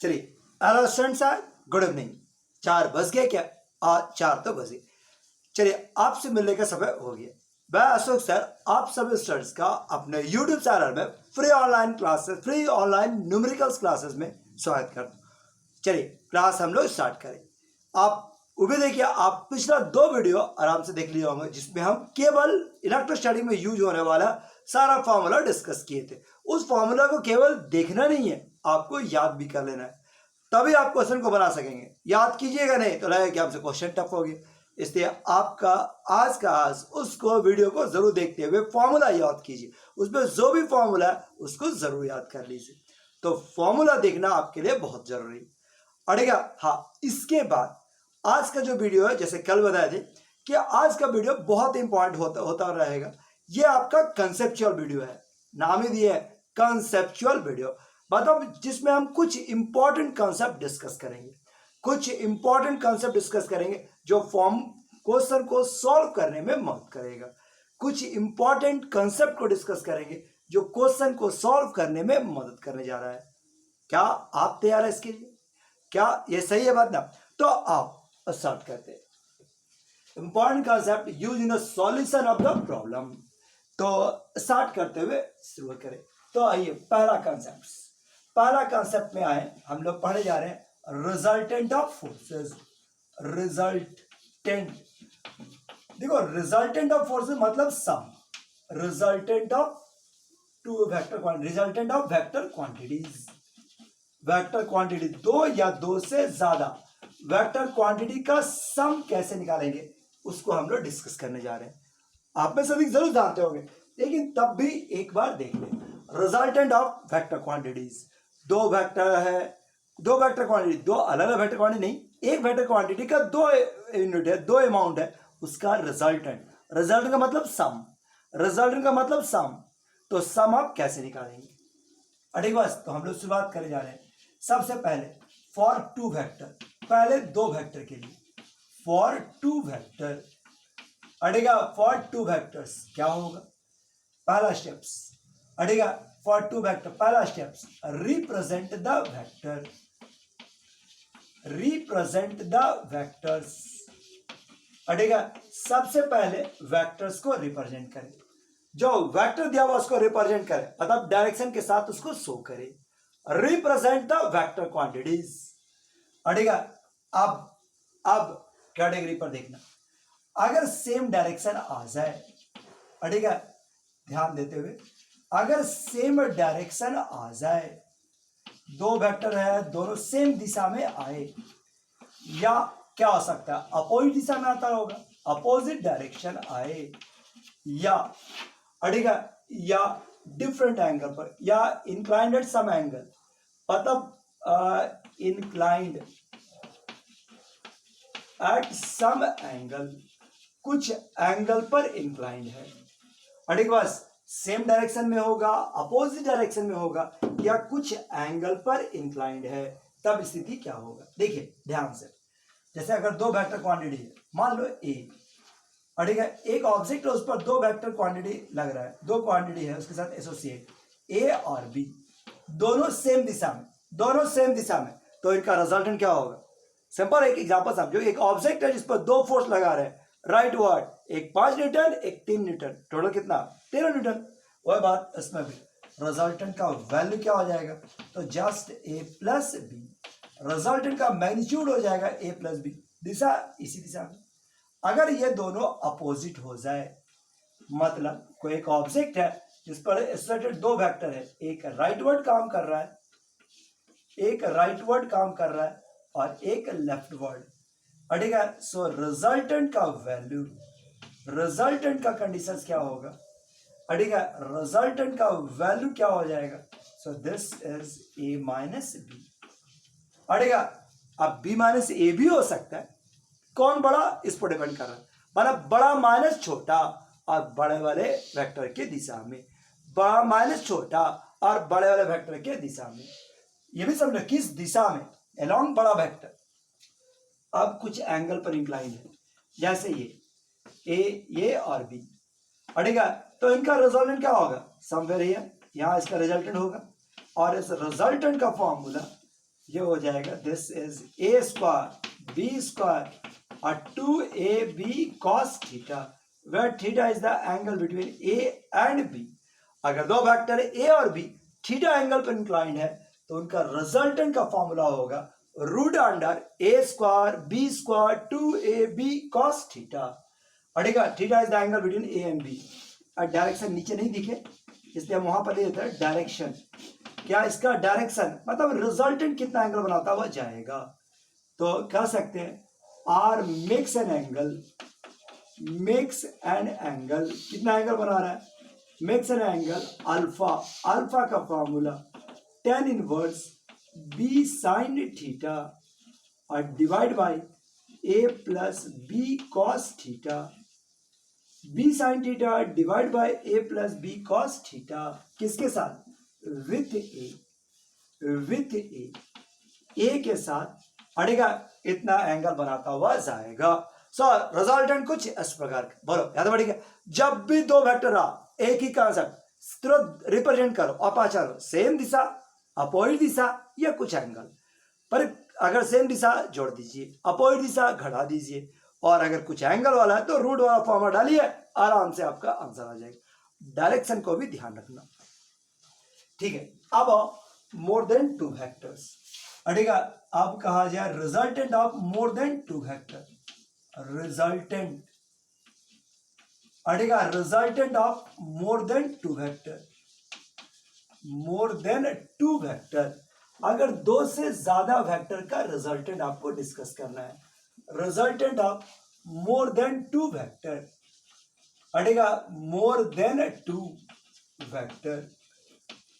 चलिए, hello students, good evening. 4 बज गए क्या? 4 तो बजे। चलिए, आपसे मिलने का समय हो गया। मैं अशोक सर आप सभी स्टूडेंट्स का अपने यूट्यूब चैनल में free online classes, free online numericals classes में स्वागत करता हूँ। चलिए, क्लास हम लोग स्टार्ट करें। आप उम्मीद है कि आप पिछला 2 वीडियो आराम से देख लिए होंगे, जिसमें हम केवल इलेक्ट्रोस्टैटिक में यूज होने वाला सारा फॉर्मूला डिस्कस किए थे। उस फॉर्मूला को केवल देखना नहीं है, आपको याद भी कर लेना है, तभी आप क्वेश्चन को बना सकेंगे। याद कीजिएगा नहीं तो लगेगा कि हमसे क्वेश्चन टफ हो गया। इसलिए आपका आज उसको वीडियो को जरूर देखते हुए फॉर्मूला याद कीजिए। उसमें जो भी फॉर्मूला है उसको जरूर याद कर लीजिए। तो फॉर्मूला देखना आपके लिए बहुत जरूरी है। अड़ेगा हाँ, इसके बाद आज का जो वीडियो है, जैसे कल बताए थे कि आज का वीडियो बहुत इंपॉर्टेंट होता रहेगा। ये आपका कंसेप्चुअल वीडियो है, नाम ही दिया है कंसेप्चुअल वीडियो। मतलब जिसमें हम कुछ इंपॉर्टेंट कंसेप्ट डिस्कस करेंगे, कुछ इंपॉर्टेंट कंसेप्ट डिस्कस करेंगे जो फॉर्म क्वेश्चन को सॉल्व करने में मदद करेगा। कुछ इंपॉर्टेंट कंसेप्ट को डिस्कस करेंगे जो क्वेश्चन को सॉल्व करने में मदद करने जा रहा है। क्या आप तैयार है इसके लिए? क्या ये सही है बात ना? तो आप स्टार्ट करते हैं। Important concept use in the solution of the problem. तो स्टार्ट करते हुए शुरू करें। तो आइए, पहला कंसेप्ट में आए, हम लोग पढ़ने जा रहे हैं रिजल्टेंट ऑफ फोर्सेस। रिजल्टेंट, देखो रिजल्टेंट ऑफ फोर्सेस मतलब sum, resultant of resultant of vector quantities. Vector quantity दो या दो से ज्यादा वेक्टर क्वांटिटी का सम कैसे निकालेंगे, उसको हम लोग डिस्कस करने जा रहे हैं। आप में सभी जरूर जानते होंगे, लेकिन तब भी एक बार देख लें। रिजल्टेंट ऑफ वेक्टर क्वांटिटीज, दो वेक्टर है, दो वेक्टर क्वांटिटी, दो अलग अलग वेक्टर क्वांटिटी नहीं, एक वेक्टर क्वांटिटी का दो यूनिट है, दो अमाउंट है, उसका रिजल्टेंट। रिजल्टेंट का मतलब सम, रिजल्टेंट का मतलब सम। तो सम आप कैसे निकालेंगे? ठीक बस, तो हम लोग शुरुआत करने जा रहे हैं। सबसे पहले फॉर 2 वेक्टर, पहले 2 वेक्टर के लिए फॉर 2 वेक्टर, अड़ेगा फॉर 2 वेक्टर्स क्या होगा? पहला स्टेप्स, अड़ेगा फॉर 2 वेक्टर, पहला steps represent the vector, represent the vectors. अड़ेगा सबसे पहले वेक्टर्स को रिप्रेजेंट करें, जो वेक्टर दिया हुआ उसको रिप्रेजेंट करें, मतलब डायरेक्शन के साथ उसको शो करें। Represent the vector quantities. अड़ेगा अब कैटेगरी पर देखना, अगर सेम डायरेक्शन आ जाए, अड़ेगा ध्यान देते हुए, अगर सेम डायरेक्शन आ जाए, दो वेक्टर है दोनों सेम दिशा में आए, या क्या हो सकता है अपोजिट दिशा में आता होगा, अपोजिट डायरेक्शन आए, या अड़ेगा या डिफरेंट एंगल पर, या इंक्लाइंड एट सम एंगल, मतलब इंक्लाइंड एट सम एंगल, कुछ एंगल पर इंक्लाइंड है। अड़ेगा बस सेम डायरेक्शन में होगा, अपोजिट डायरेक्शन में होगा, या कुछ एंगल पर इंक्लाइंड है, तब स्थिति क्या होगा? देखिए ध्यान से, जैसे अगर दो वेक्टर क्वांटिटी है, मान लो ए, अड़ेगा एक ऑब्जेक्ट है, उस पर दो वेक्टर क्वांटिटी लग रहा है, दो क्वांटिटी है उसके साथ एसोसिएट, ए और बी, दोनों सेम दिशा में, दोनों सेम दिशा में, तो इनका रिजल्टेंट क्या होगा? सिंपल एक एग्जांपल समझो, एक ऑब्जेक्ट है जिस पर दो फोर्स लगा रहे हैं, राइट वर्ड, एक 5 न्यूटन एक 3 न्यूटन, टोटल कितना? 13 न्यूटन। वही बात इसमें भी, रिजल्टेंट का वैल्यू क्या हो जाएगा? तो just a plus b, resultant का मैग्नीट्यूड हो जाएगा ए प्लस बी, दिशा इसी दिशा में। अगर ये दोनों अपोजिट हो जाए, मतलब कोई एक ऑब्जेक्ट है जिस पर एसोसिएटेड दो वेक्टर है, एक राइटवर्ड काम कर रहा है, एक राइटवर्ड काम कर रहा है और एक लेफ्टवर्ड, अड़ेगा सो रिजल्टेंट का वैल्यू, रिजल्टेंट का कंडीशंस क्या होगा? अड़ेगा रिजल्टेंट का वैल्यू क्या हो जाएगा? So this is A minus B. अड़ेगा अब बी माइनस ए भी हो सकता है, कौन बड़ा इस पर डिपेंड कर रहा है, मतलब बड़ा माइनस छोटा और बड़े वाले वेक्टर के दिशा में, बड़ा माइनस छोटा और बड़े वाले वेक्टर के दिशा में, ये भी समझो किस दिशा में, अलोंग बड़ा वेक्टर। अब कुछ एंगल पर इंक्लाइन है, जैसे ये और बी, अड़ेगा तो इनका रिजल्टेंट क्या होगा? समवेयर हियर, यहां इसका रिजल्टेंट होगा, और इस रिजल्टेंट का फॉर्मूला ये हो जाएगा this is A square B square और 2ab cos theta, where theta is the angle between A and B. अगर दो वेक्टर ए और बी थीटा एंगल पर इंक्लाइंड है तो उनका रिजल्टेंट का फॉर्मूला होगा root under A square B square 2ab cos theta. अड़ेगा theta is the angle between A and B. Direction नीचे नहीं दिखे इसलिए हम वहां पर ले लेते हैं डायरेक्शन। क्या इसका डायरेक्शन मतलब रिजल्टेंट कितना एंगल बनाता हुआ जाएगा, तो कह सकते हैं आर मेक्स एन एंगल कितना एंगल बना रहा है, makes an angle alpha, alpha का formula tan inverse B sine theta और divide by A plus B cos theta, B sine theta divide by A plus B cos theta किसके साथ, with ए के साथ अड़ेगा इतना एंगल बनाता हुआ जाएगा। सो रिजल्टेंट कुछ इस प्रकार का, बोलो याद बढ़ेगा। जब भी दो वेक्टर आ एक ही कांसेप्ट तुरंत रिप्रेजेंट करो अपाचार सेम दिशा अपोजिट दिशा या कुछ एंगल पर, अगर सेम दिशा जोड़ दीजिए अपोजिट दिशा घटा दीजिए और अगर कुछ एंगल वाला है तो रूट वाला फॉर्मूला डालिए, आराम से आपका आंसर आ जाएगा। डायरेक्शन को भी ध्यान रखना, ठीक है। अब मोर देन टू वेक्टर्स अड़ेगा, अब कहा जाए resultant of more than two vector, resultant अड़ेगा resultant of more than two vector, more than two vector अगर दो से ज्यादा वेक्टर का रिजल्टेंट आपको डिस्कस करना है, resultant of more than two vector अड़ेगा मोर देन टू वेक्टर,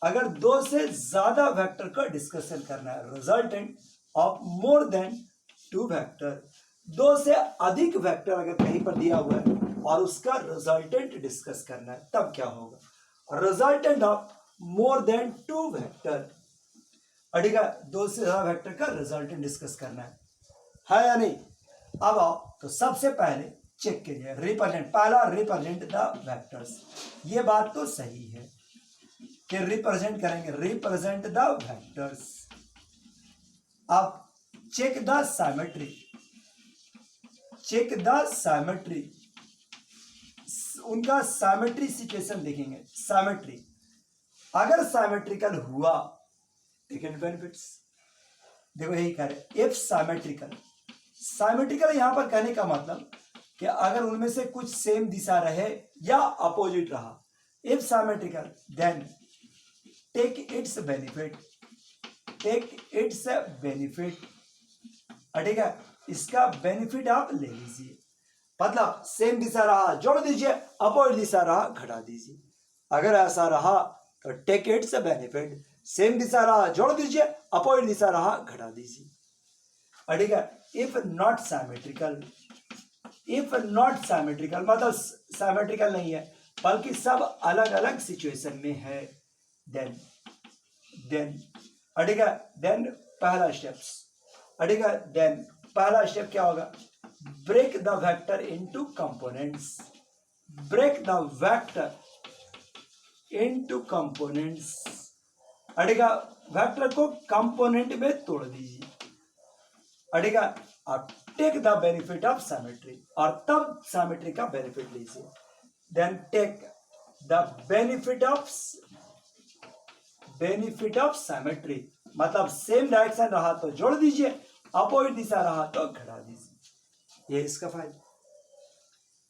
अगर दो से ज्यादा वेक्टर का डिस्कशन करना है, resultant of more than two vector, दो से अधिक वेक्टर अगर कहीं पर दिया हुआ है और उसका रिजल्टेंट डिस्कस करना है तब क्या होगा, resultant of more than two vector अड़ेगा दो से ज्यादा वेक्टर का रिजल्टेंट डिस्कस करना है या नहीं। अब आओ तो सबसे पहले चेक कीजिए रिप्रेजेंट, पहला रिप्रेजेंट द वेक्टर्स, ये बात तो सही है कि रिप्रेजेंट करेंगे, रिप्रेजेंट द वेक्टर्स। अब check the symmetry, check the symmetry, उनका साइमेट्री सिचुएशन देखेंगे। साइमेट्री अगर साइमेट्रिकल हुआ टेकन बेनिफिट्स, देखो यही कह रहे इफ साइमेट्रिकल, साइमेट्रिकल यहां पर कहने का मतलब कि अगर उनमें से कुछ सेम दिशा रहे या अपोजिट रहा, if symmetrical then take its benefit, take its benefit ठीक है, इसका बेनिफिट आप ले लीजिए। मतलब सेम दिशा रहा जोड़ दीजिए, अपोजिट दिशा रहा घटा दीजिए। अगर ऐसा रहा तो टेक इट्स बेनिफिट, सेम दिशा रहा जोड़ दीजिए, अपोजिट दिशा रहा घटा दीजिए। ठीक है, if not symmetrical, if not symmetrical मतलब साइमेट्रिकल नहीं है बल्कि सब अलग अलग सिचुएशन में है, देन ठीक है, देन पहला स्टेप्स ठीक है, देन पहला स्टेप क्या होगा, break the vector into components, break the vector into components ठीक है, वेक्टर को कंपोनेंट में तोड़ दीजिए ठीक है। अब take the benefit of symmetry और तब साइमेट्री का बेनिफिट लीजिए, then take the benefit of symmetry मतलब सेम डायरेक्शन रहा तो जोड़ दीजिए, अपोजिट दिशा रहा तो घटा दीजिए। ये इसका फायदा,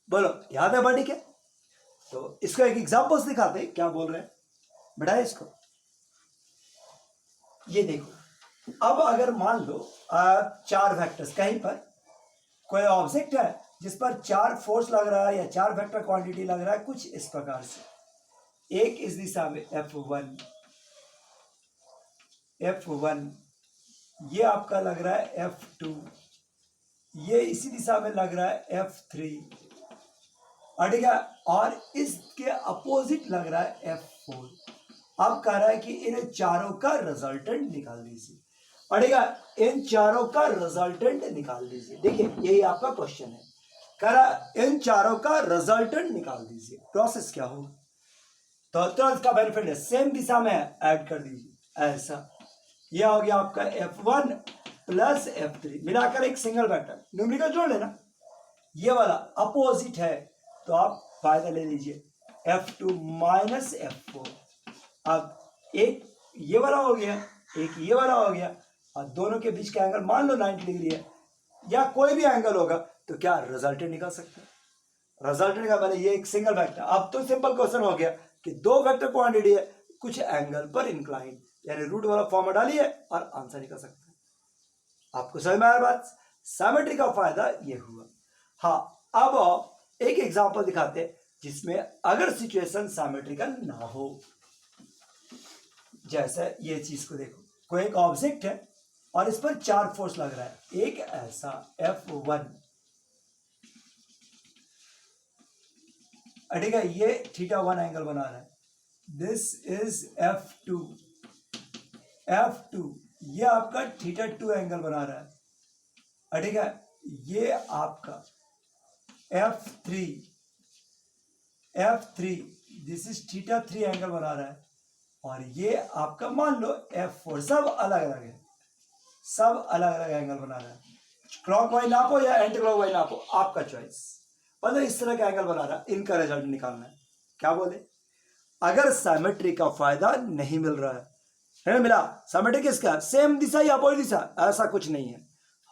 बोलो याद है बड़ी क्या? तो इसको एक एग्जांपल्स दिखाते हैं, क्या बोल रहे हैं बढ़ाए इसको। ये देखो, अब अगर मान लो चार वेक्टर्स, कहीं पर कोई ऑब्जेक्ट है जिस पर चार फोर्स लग रहा है या चार वेक्टर क्वांटिटी लग रहा है, कुछ इस प्रकार से, एक इस दिशा में F1, ये आपका लग रहा है F2, ये इसी दिशा में लग रहा है F3 ठीक है, और इसके अपोजिट लग रहा है F4। अब कह रहा है कि इन चारों का रिजल्टेंट निकाल दीजिए ठीक है, इन चारों का रिजल्टेंट निकाल दीजिए। देखिए यही आपका क्वेश्चन है, कह रहा इन चारों का रिजल्टेंट निकाल दीजिए। प्रोसेस क्या होगा, तो तुरंत का बेनिफिट है सेम दिशा में ऐड कर दीजिए, ऐसा ये हो गया आपका F1 प्लस F3 मिलाकर एक सिंगल वेक्टर, न्यूमेरिकल जोड़ लेना। ये वाला अपोजिट है तो आप फायदा ले लीजिए, F2 माइनस F4। अब एक ये वाला हो गया, एक ये वाला हो गया, और दोनों के बीच का एंगल मान लो 90 डिग्री है, या कोई भी एंगल होगा, तो क्या रिजल्टेंट निकाल सकते हैं? रिजल्टेंट का मैंने ये एक सिंगल वेक्टर। अब तो सिंपल क्वेश्चन हो गया कि दो वेक्टर क्वांटिटी है, कुछ एंगल पर इंक्लाइन, यानी रूट वाला फॉर्म डालिए और आंसर निकल सकता है। आपको समझ में आया बात? सिमेट्री का फायदा ये हुआ। हाँ, अब एक एग्जांपल दिखाते हैं जिसमें अगर सिचुएशन सिमेट्रिकल ना हो। जैसे ये चीज को देखो, कोई एक ऑब्जेक्ट है और इस पर चार फोर्स लग रहा है। एक ऐसा F1, ठीक है, ये θ1 एंगल बना रहा है। दिस इज F2, ये आपका θ2 एंगल बना रहा है, ठीक है। ये आपका F3, दिस इज θ3 एंगल बना रहा है, और ये आपका मान लो F4। सब अलग अलग है, सब अलग अलग एंगल बना रहा है। क्लॉकवाइज नापो या एंटी क्लॉकवाइज नापो, आपका चॉइस। मतलब इस तरह का एंगल बना रहा है, इनका रिजल्ट निकालना है। क्या बोले? अगर सिमेट्री का फायदा नहीं मिल रहा है ना, मिला सिमेट्री किसका? सेम दिशा या अपोजिट दिशा, ऐसा कुछ नहीं है।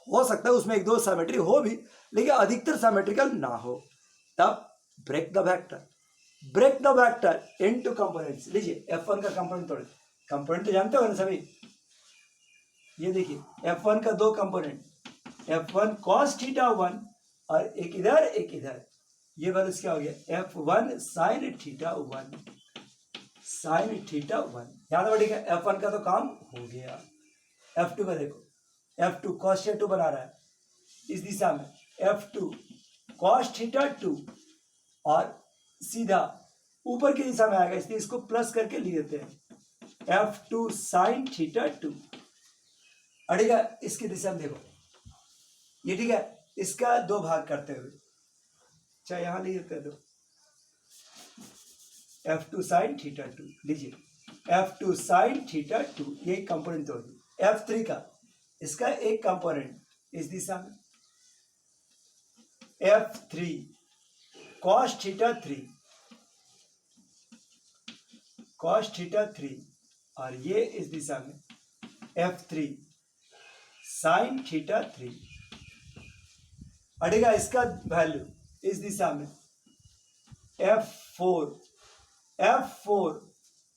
हो सकता है उसमें एक दो सिमेट्री हो भी, लेकिन अधिकतर सिमेट्रिकल ना हो, तब break the vector into components. लीजिए F1 का कंपोनेंट तोड़िए। कंपोनेंट तो जानते हो ना सभी, ये देखिए F1 का दो कंपोनेंट, F1 cos θ1 और एक इधर एक इधर। ये वैल्यू क्या हो गया? F1 sin θ1, याद रखिएगा। F1 का तो काम हो गया। F2 का देखो, F2 cos θ2 बना रहा है इस दिशा में, F2 cos θ2 और सीधा ऊपर की दिशा में आएगा, इसलिए इसको प्लस करके लिख देते हैं F2 sin θ2, ठीक है। इसकी दिशा में देखो, ये ठीक है, इसका दो भाग करते हुए, चाहे यहां लिख देते दो, F2 sin θ2, लीजिए F2 sin θ2, ये कंपोनेंट तोड़ दी। F3 का, इसका एक कंपोनेंट इस दिशा में, F3 cos θ3, और ये इस दिशा में F3 sin θ3, अड़ेगा। इसका वैल्यू इस दिशा में F4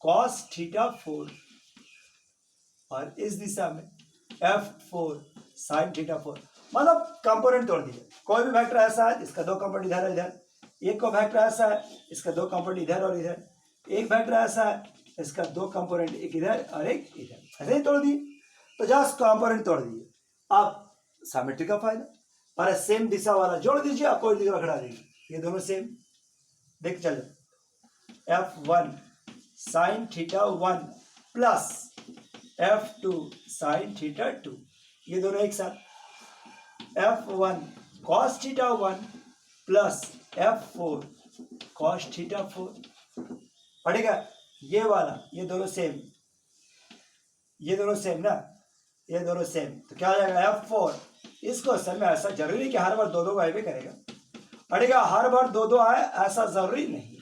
cos θ4, और इस दिशा में F4 sin θ4। मतलब कंपोनेंट तोड़ दिए। कोई भी वेक्टर ऐसा है इसका दो कंपोनेंट इधर और इधर, एक को वेक्टर ऐसा है इसका दो कंपोनेंट इधर और इधर, एक वेक्टर ऐसा है इसका दो कंपोनेंट एक इधर और एक इधर, ऐसे ही तोड़ दिए। तो जस्ट कंपोनेंट तोड़ दिए। अब सिमेट्री का फायदा, पर सेम दिशा वाला जोड़ दीजिए, अपोजिट दिशा खड़ा दीजिए, ये दोनों सेम। देख चलो, F1 sin θ1 plus F2 sin θ2, ये दोनों एक साथ। F1 cos θ1 plus F4 cos θ4, पड़ेगा। ये वाला, ये दोनों सेम, ये दोनों सेम ना, ये दोनों सेम, तो क्या हो जाएगा? F4। इस क्वेश्चन में ऐसा जरूरी नहीं कि हर बार दो दो का भी करेगा, पड़ेगा। हर बार दो दो आए ऐसा जरूरी नहीं,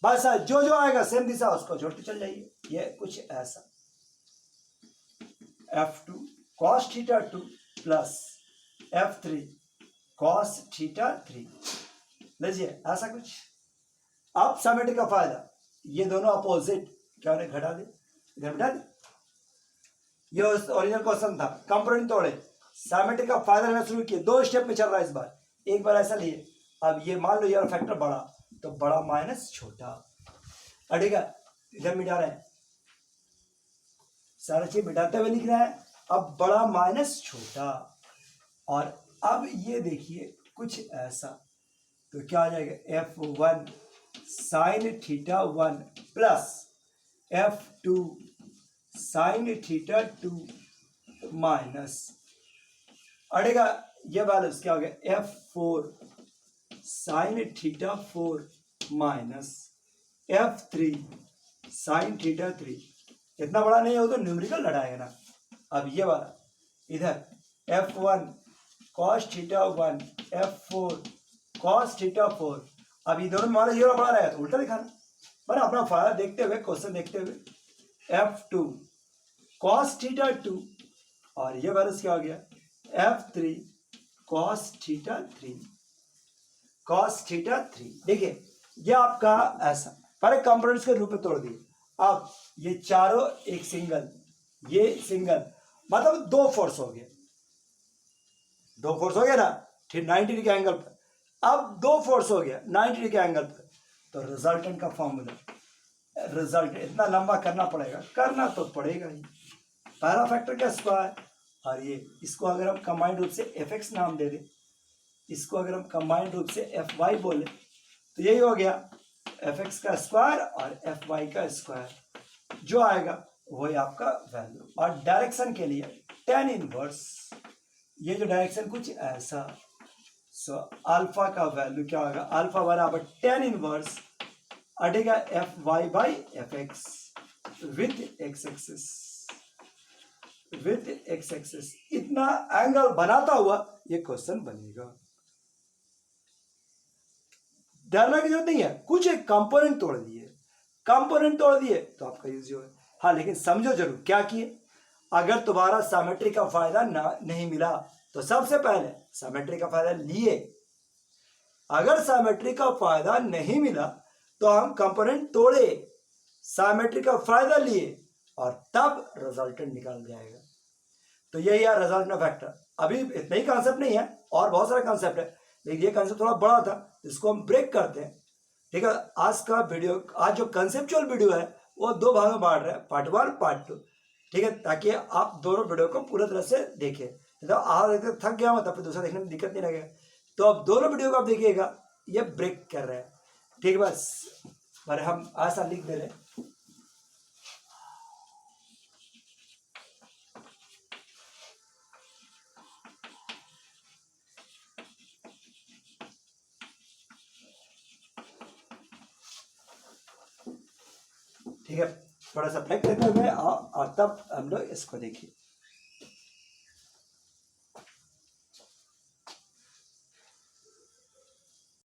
बस जो जो आएगा सेम दिशा उसको जोड़ते चल जाइए। ये कुछ ऐसा, F2 cos θ2 plus F3 cos θ3, लीजिए ऐसा कुछ। अब सिमेट्री का फायदा, ये दोनों अपोजिट, क्या उन्हें घटा दे, इधर बिठा दे। ये ओरिजिनल क्वेश्चन था, कंपोनेंट तोड़े, सिमेट्री का फायदा लेना शुरू किए। दो स्टेप में चल रहा है इस बार, एक बार ऐसा लिए। अब ये मान लो ये फैक्टर बड़ा, तो बड़ा माइनस छोटा, ठीक है, इधर मिटा रहे हैं, सारा चीज मिटाते हुए लिख रहा है। अब बड़ा माइनस छोटा, और अब ये देखिए कुछ ऐसा, तो क्या आ जाएगा? F1 sin θ1 plus F2 sin θ2 minus, अड़ेगा ये वैल्यूज क्या हो गया? F4 sin θ4 minus F3 sin θ3। इतना बड़ा नहीं हो तो न्यूमेरिकल लड़ाएगा ना, अब ये वाला इधर F1 cos theta 1 F4 cos theta 4। अब ये दोनों में हमारा ये बड़ा रहेगा तो उल्टा दिखाना, पर अपना फायदा देखते हुए, क्वेश्चन देखते हुए। F2 cos थीटा 2 और ये वाला क्या हो गया F3 cos theta 3 cos theta 3। देखिए ये आपका ऐसा पर कंपोनेंट्स के रूप में तोड़ दिए। अब ये चारों एक सिंगल, ये सिंगल, मतलब दो फोर्स हो गए, दो फोर्स हो गया ना, ठीक 90 डिग्री के एंगल पर। अब दो फोर्स हो गया 90 डिग्री के एंगल पर, तो रिजल्टेंट का फॉर्मूला, रिजल्ट इतना लंबा करना पड़ेगा, करना तो पड़ेगा ही, पहला फैक्टर का स्क्वायर, और ये इसको अगर हम कंबाइंड रूप से fx नाम दे दें, इसको अगर हम कंबाइंड रूप से fy बोले तो यही हो गया fx का स्क्वायर और fy का स्क्वायर, जो आएगा वही आपका वैल्यू। और डायरेक्शन के लिए tan इनवर्स, ये जो डायरेक्शन कुछ ऐसा, सो अल्फा का वैल्यू क्या होगा, अल्फा बराबर tan इनवर्स अटेगा fy by fx with x axis, with x axis. इतना एंगल बनाता हुआ ये क्वेश्चन बनेगा, डरने की जरूरत नहीं है। कुछ एक कंपोनेंट तोड़ दिए, कंपोनेंट तोड़ दिए तो आपका यूज हो है। हाँ लेकिन समझो जरूर क्या किए, अगर तुम्हारा साइमेट्री का फायदा नहीं मिला तो सबसे पहले साइमेट्री का फायदा लिए, अगर साइमेट्री का फायदा नहीं मिला तो हम कंपोनेंट तोड़े, साइमेट्री का फायदा लिए और तब रिजल्टेंट निकाल जाएगा। तो यही है रिजल्टेंट फैक्टर। अभी इतना ही कॉन्सेप्ट नहीं है, और बहुत सारा कॉन्सेप्ट है, लेकिन ये कॉन्सेप्ट थोड़ा बड़ा था, इसको हम ब्रेक करते हैं। ठीक है, आज का वीडियो, आज जो कंसेप्चुअल वीडियो है वो दो भाग में बांट रहे हैं, पार्ट 1 पार्ट 2। ठीक है, ताकि आप दोनों वीडियो को पूरी तरह से देखें। तो आज थक गया हो तब दूसरा देखने में दिक्कत नहीं लगेगा, तो अब दोनों वीडियो को आप देखिएगा, ये ब्रेक कर रहे हैं। ठीक है, बस पर हम ऐसा लिख दे रहे हैं। ठीक है, थोड़ा सा ब्रेक लेते हुए और तब हम लोग इसको देखिए।